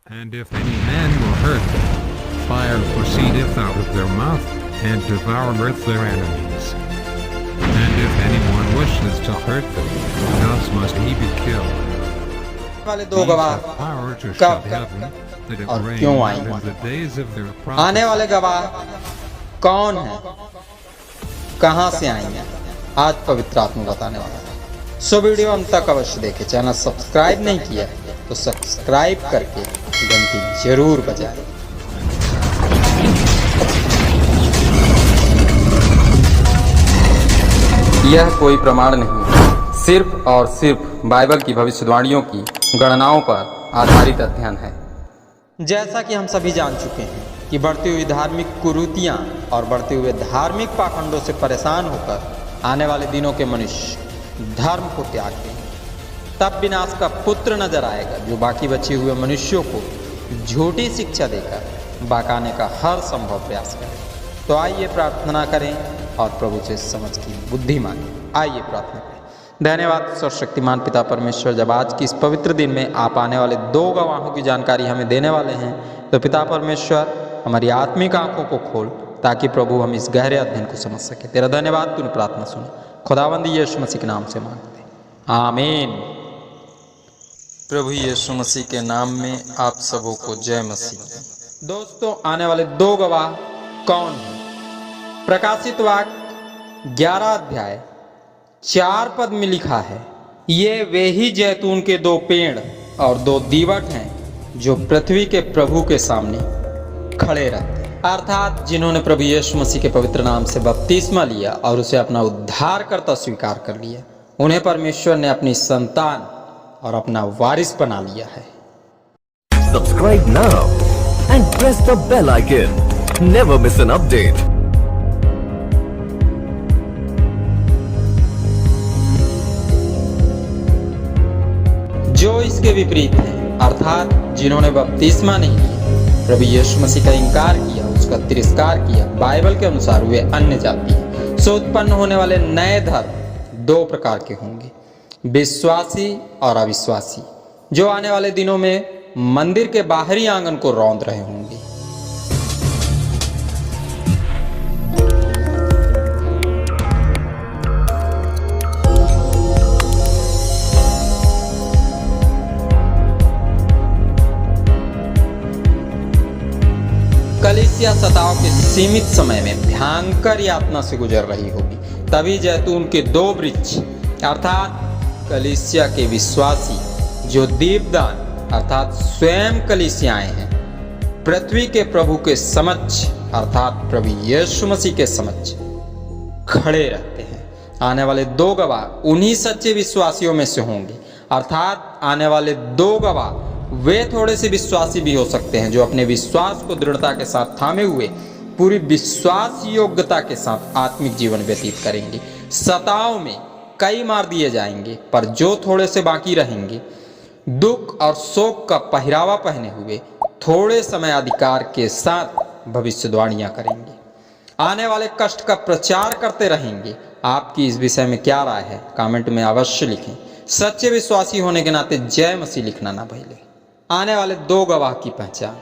And if any man will hurt them, fire proceedeth out of their mouth, and devoureth their enemies. And if anyone wishes to hurt them, thus must he be killed. वाले दो These गवाह have power to कब shut heaven, that it और rain क्यों not आएंगे? in the days of their आने prophets. वाले गवाह कौन है, कहां से आएंगे, आज पवित्र आत्मा बताने वाला है। सो वीडियो अंत तक अवश्य देखें। चैनल सब्सक्राइब नहीं किया तो सब्सक्राइब करके घंटी जरूर बजाएं। यह कोई प्रमाण नहीं, सिर्फ और सिर्फ बाइबल की भविष्यवाणियों की गणनाओं पर आधारित अध्ययन है। जैसा कि हम सभी जान चुके हैं कि बढ़ती हुई धार्मिक कुरीतियां और बढ़ते हुए धार्मिक पाखंडों से परेशान होकर आने वाले दिनों के मनुष्य धर्म को त्याग देंगे। तब विनाश का पुत्र नजर आएगा जो बाकी बचे हुए मनुष्यों को झूठी शिक्षा देकर बहकाने का हर संभव प्रयास करे। तो आइए प्रार्थना करें और प्रभु से समझ की बुद्धि मांगे। आइए प्रार्थना करें। धन्यवाद सर्वशक्तिमान पिता परमेश्वर, जब आज की इस पवित्र दिन में आप आने वाले दो गवाहों की जानकारी हमें देने वाले हैं, तो पिता परमेश्वर हमारी आत्मिक आंखों को खोल ताकि प्रभु हम इस गहरे अध्ययन को समझ सके। तेरा धन्यवाद, तूने प्रार्थना सुनी। खुदावंदी यीशु मसीह के नाम से मांगते, आमीन। प्रभु यीशु मसीह के नाम में आप सबों को जय मसीह। दोस्तों, आने वाले दो गवाह कौन हैं? प्रकाशित वाक्य 11 अध्याय 4 पद में लिखा है, ये वे ही जैतून के 2 पेड़ और 2 दीवट हैं जो पृथ्वी के प्रभु के सामने खड़े रहते हैं। अर्थात जिन्होंने प्रभु यीशु मसीह के पवित्र नाम से बपतिस्मा लिया और उसे अपना उद्धारकर्ता स्वीकार कर लिया, उन्हें परमेश्वर ने अपनी संतान और अपना वारिस बना लिया है। Subscribe now and press the bell icon. Never miss an update. जो इसके विपरीत है, अर्थात जिन्होंने बपतिस्मा नहीं लिया, प्रभु यीशु मसीह का इनकार किया, उसका तिरस्कार किया, बाइबल के अनुसार वे अन्य जाति हैं। सो उत्पन्न होने वाले नए धर्म 2 प्रकार के होंगे, विश्वासी और अविश्वासी, जो आने वाले दिनों में मंदिर के बाहरी आंगन को रौंद रहे होंगे। कलीसिया सताव के सीमित समय में भयंकर यातना से गुजर रही होगी। तभी जैतून के 2 वृक्ष अर्थात कलीसिया के विश्वासी, जो दीपदान अर्थात स्वयं कलीसियाएं हैं, पृथ्वी के प्रभु के समक्ष अर्थात प्रभु यीशु मसीह के समक्ष खड़े रहते हैं। आने वाले 2 गवाह उन्हीं सच्चे विश्वासियों में से होंगे। अर्थात आने वाले 2 गवाह वे थोड़े से विश्वासी भी हो सकते हैं जो अपने विश्वास को दृढ़ता के साथ थामे हुए पूरी विश्वास योग्यता के साथ आत्मिक जीवन व्यतीत करेंगे। सताव में कई मार दिए जाएंगे, पर जो थोड़े से बाकी रहेंगे, दुख और शोक का पहरावा पहने हुए थोड़े समय अधिकार के साथ भविष्यवाणियां करेंगे, आने वाले कष्ट का प्रचार करते रहेंगे। आपकी इस विषय में क्या राय है? कमेंट में अवश्य लिखें। सच्चे विश्वासी होने के नाते जय मसीह लिखना ना भूलें। आने वाले 2 गवाह की पहचान।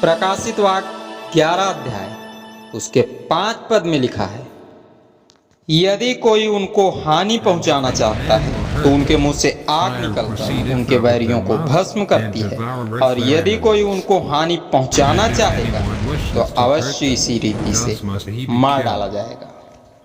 प्रकाशित वाक्य 11 अध्याय उसके 5 पद में लिखा है, यदि कोई उनको हानि पहुंचाना चाहता है तो उनके मुंह से आग निकलकर उनके वैरियों को भस्म करती है, और यदि कोई उनको हानि पहुंचाना चाहेगा तो अवश्य इसी रीति से मार डाला जाएगा।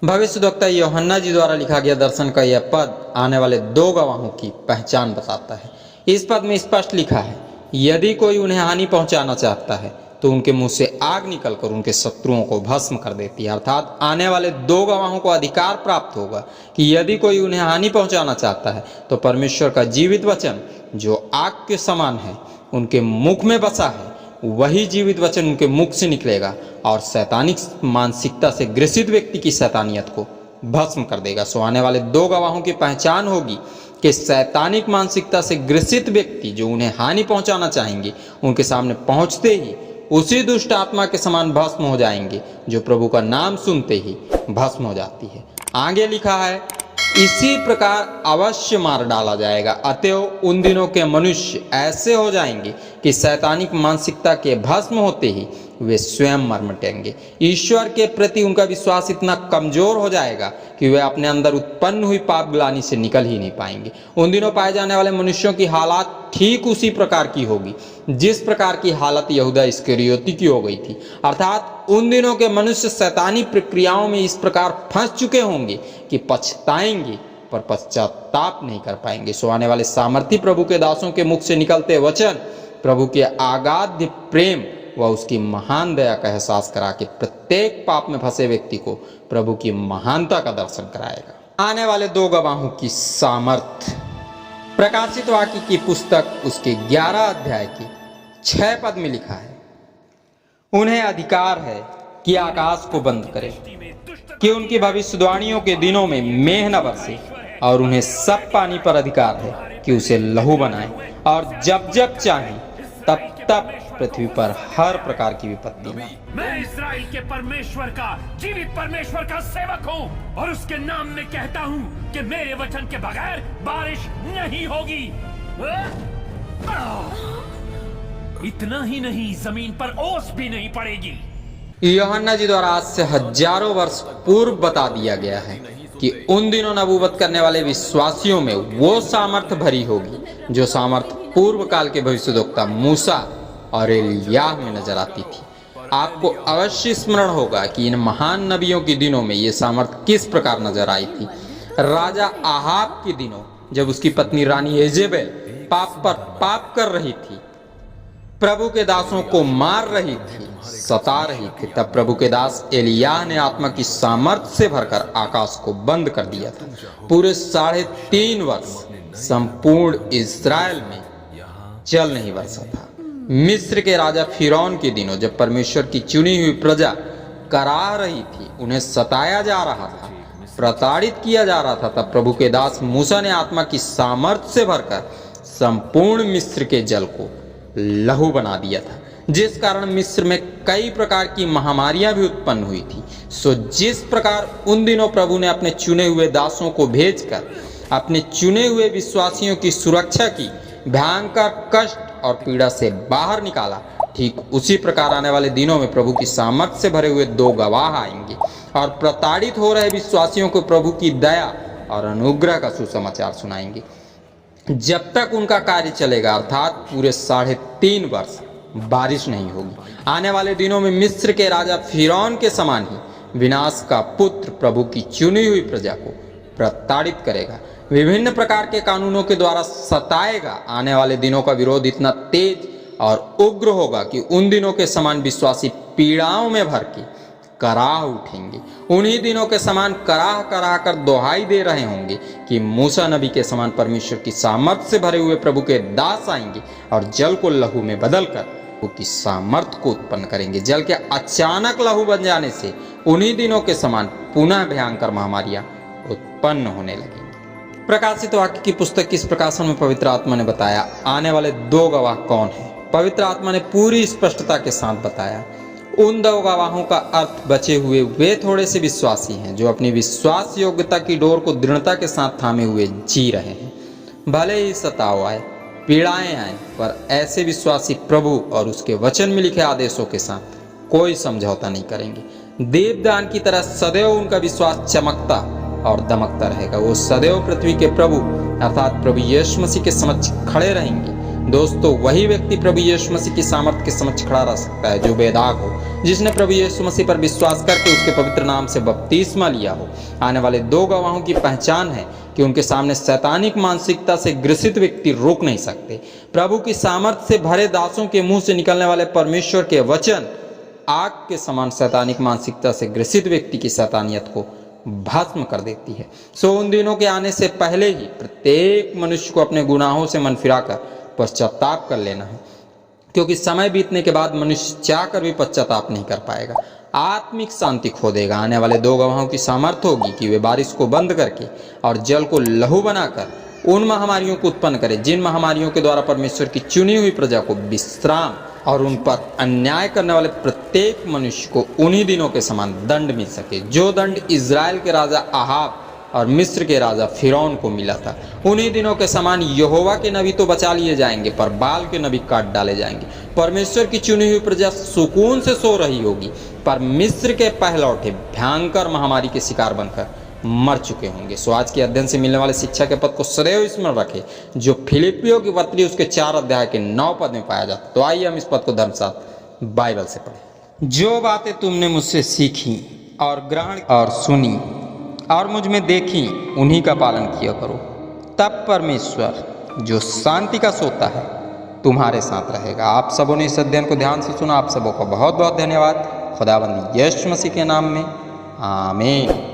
भविष्यद्वक्ता यूहन्ना जी द्वारा लिखा गया दर्शन का यह पद आने वाले 2 गवाहों की पहचान बताता है। इस पद में स्पष्ट लिखा है, यदि कोई उन्हें हानि पहुंचाना चाहता है तो उनके मुंह से आग निकलकर उनके शत्रुओं को भस्म कर देती है। अर्थात आने वाले 2 गवाहों को अधिकार प्राप्त होगा कि यदि कोई उन्हें हानि पहुंचाना चाहता है तो परमेश्वर का जीवित वचन जो आग के समान है उनके मुख में बसा है, वही जीवित वचन उनके मुख से निकलेगा और शैतानिक मानसिकता से ग्रसित व्यक्ति की शैतानियत को भस्म कर देगा। सो आने वाले 2 गवाहों की पहचान होगी कि शैतानिक मानसिकता से ग्रसित व्यक्ति जो उन्हें हानि पहुंचाना चाहेंगे, उनके सामने पहुंचते ही उसी दुष्ट आत्मा के समान भस्म हो जाएंगे जो प्रभु का नाम सुनते ही भस्म हो जाती है। आगे लिखा है, इसी प्रकार अवश्य मार डाला जाएगा। अतएव उन दिनों के मनुष्य ऐसे हो जाएंगे कि शैतानिक मानसिकता के भस्म होते ही वे स्वयं मर मिटेंगे। ईश्वर के प्रति उनका विश्वास इतना कमजोर हो जाएगा कि वे अपने अंदर उत्पन्न हुई पाप ग्लानि से निकल ही नहीं पाएंगे। उन दिनों पाए जाने वाले मनुष्यों की हालत ठीक उसी प्रकार की होगी जिस प्रकार की हालत यहूदा इस्करियोती की हो गई थी। अर्थात उन दिनों के मनुष्य शैतानी प्रक्रियाओं में इस प्रकार फंस चुके होंगे कि पछताएंगे पर पश्चाताप नहीं कर पाएंगे। सो आने वाले सामर्थी प्रभु के दासों के मुख से निकलते वचन प्रभु के अगाध प्रेम व उसकी महान दया का एहसास करा के प्रत्येक पाप में फंसे व्यक्ति को प्रभु की महानता का दर्शन कराएगा। आने वाले 2 गवाहों की सामर्थ्य। प्रकाशित वाक्य की पुस्तक उसके 11 अध्याय की 6 पद में लिखा है, उन्हें अधिकार है कि आकाश को बंद करें, कि उनकी भविष्यवाणियों के दिनों में मेघ न बरसे, और उन्हें सब पानी पर अधिकार है कि उसे लहू बनाए, और जब जब चाहे तब तब पृथ्वी पर हर प्रकार की विपत्ति में। मैं इस्राएल के परमेश्वर का, जीवित परमेश्वर का सेवक हूँ, और उसके नाम में कहता हूँ कि मेरे वचन के बगैर बारिश नहीं होगी। इतना ही नहीं, जमीन पर ओस भी नहीं पड़ेगी। यूहन्ना जी द्वारा आज से हजारों वर्ष पूर्व बता दिया गया है कि उन दिनों नबूवत करने वाले विश्वासियों में वो सामर्थ भरी होगी जो सामर्थ पूर्व काल के भविष्यद्वक्ता मूसा और एलियाह में नजर आती थी। आपको अवश्य स्मरण होगा कि इन महान नबियों के दिनों में ये सामर्थ किस प्रकार नजर आई थी। राजा आहाब के दिनों जब उसकी पत्नी रानी एजेबेल पाप पर पाप कर रही थी, प्रभु के दासों को मार रही थी, सता रही थी, तब प्रभु के दास एलियाह ने आत्मा की सामर्थ्य से भरकर आकाश को बंद कर दिया था। पूरे 3.5 वर्ष संपूर्ण इस्राएल में जल नहीं बरसा था। मिस्र के राजा फिरौन के दिनों जब परमेश्वर की चुनी हुई प्रजा कराह रही थी, उन्हें सताया जा रहा था, प्रताड़ित किया जा रहा था, तब प्रभु के दास मूसा ने आत्मा की सामर्थ्य से भरकर संपूर्ण मिस्र के जल को लहू बना दिया था, जिस कारण मिस्र में कई प्रकार की महामारियां भी उत्पन्न हुई थी। सो जिस प्रकार उन दिनों प्रभु ने अपने चुने हुए दासों को भेजकर अपने चुने हुए विश्वासियों की सुरक्षा की, भयंकर कष्ट और पीड़ा से बाहर निकाला, ठीक उसी प्रकार आने वाले दिनों में प्रभु की सामर्थ्य से भरे हुए 2 गवाह आएंगे और प्रताड़ित हो रहे विश्वासियों को प्रभु की दया और अनुग्रह का सुसमाचार सुनाएंगे। जब तक उनका कार्य चलेगा, अर्थात पूरे 3.5 वर्ष बारिश नहीं होगी। आने वाले दिनों में मिस्र के राजा फिरौन के समान ही विनाश का पुत्र प्रभु की चुनी हुई प्रजा को प्रताड़ित करेगा, विभिन्न प्रकार के कानूनों के द्वारा सताएगा। आने वाले दिनों का विरोध इतना तेज और उग्र होगा कि उन दिनों के समान विश्वासी पीड़ाओं में भर के कराह उठेंगे। उन्हीं दिनों के समान कराह कराह कर दोहाई दे रहे होंगे कि मूसा नबी के समान परमेश्वर की सामर्थ्य से भरे हुए प्रभु के दास आएंगे और जल को लहू में बदलकर की सामर्थ्य को उत्पन्न करेंगे। जल के अचानक लहू बन जाने से उन्हीं दिनों के समान पुनः भयंकर महामारियां उत्पन्न होने लगेंगी। प्रकाशित वाक्य की पुस्तक की इस प्रकाशन में पवित्र आत्मा ने बताया आने वाले 2 गवाह कौन हैं। पवित्र आत्मा ने पूरी स्पष्टता के साथ बताया। उन 2 गवाहों का अर्थ बचे हुए वे थोड़े से विश्वासी हैं जो अपनी विश्वास योग्यता की डोर को दृढ़ता के साथ थामे हुए जी रहे हैं। भले ही सताव आए, पीड़ाएं आए, पर ऐसे विश्वासी प्रभु और उसके वचन में लिखे आदेशों के साथ कोई समझौता नहीं करेंगे। दीपदान की तरह सदैव उनका विश्वास चमकता और दमकता रहेगा। वो सदैव पृथ्वी के प्रभु अर्थात प्रभु यीशु मसीह के समक्ष खड़े रहेंगे। दोस्तों, वही व्यक्ति प्रभु यीशु मसीह की सामर्थ्य के समक्ष खड़ा रह सकता है जो बेदाग हो, जिसने प्रभु यीशु मसीह पर विश्वास करके उसके पवित्र नाम से बपतिस्मा लिया हो। आने वाले 2 गवाहों की पहचान है कि उनके सामने शैतानिक मानसिकता से ग्रसित व्यक्ति रोक नहीं सकते। प्रभु की सामर्थ्य से भरे दासों के मुंह से निकलने वाले परमेश्वर के वचन आग के समान शैतानिक मानसिकता से ग्रसित व्यक्ति की शैतानियत को भस्म कर देती है। सो उन दिनों के आने से पहले ही प्रत्येक मनुष्य को अपने गुनाहों से मन फिराकर पश्चाताप कर लेना है, क्योंकि समय बीतने के बाद मनुष्य चाह कर भी पश्चाताप नहीं कर पाएगा, आत्मिक शांति खो देगा। आने वाले 2 गवाहों की सामर्थ्य होगी कि वे बारिश को बंद करके और जल को लहू बनाकर उन महामारियों को उत्पन्न करें जिन महामारियों के द्वारा परमेश्वर की चुनी हुई प्रजा को विश्राम और उन पर अन्याय करने वाले प्रत्येक मनुष्य को उन्हीं दिनों के समान दंड मिल सके जो दंड इज़राइल के राजा आहाब और मिस्र के राजा फिरौन को मिला था। उन्हीं दिनों के समान यहोवा के नबी तो बचा लिए जाएंगे, पर बाल के नबी काट डाले जाएंगे। परमेश्वर की चुनी हुई प्रजा सुकून से सो रही होगी, पर मिस्र के पहलौठे भयंकर महामारी के शिकार बनकर मर चुके होंगे। सो आज के अध्ययन से मिलने वाले शिक्षा के पद को सदैव स्मरण रखें, जो फिलिपियों की पत्री उसके 4 अध्याय के 9 पद में पाया जाता। तो आइए हम इस पद को धर्मशास्त्र बाइबल से पढ़ें। जो बातें तुमने मुझसे सीखी और ग्रहण और सुनी और मुझ में देखी, उन्हीं का पालन किया करो। तब परमेश्वर जो शांति का सोता है तुम्हारे साथ रहेगा। आप सबों ने इस अध्ययन को ध्यान से सुना। आप सबों का बहुत बहुत धन्यवाद। खुदावंद यीशु मसीह के नाम में आमीन।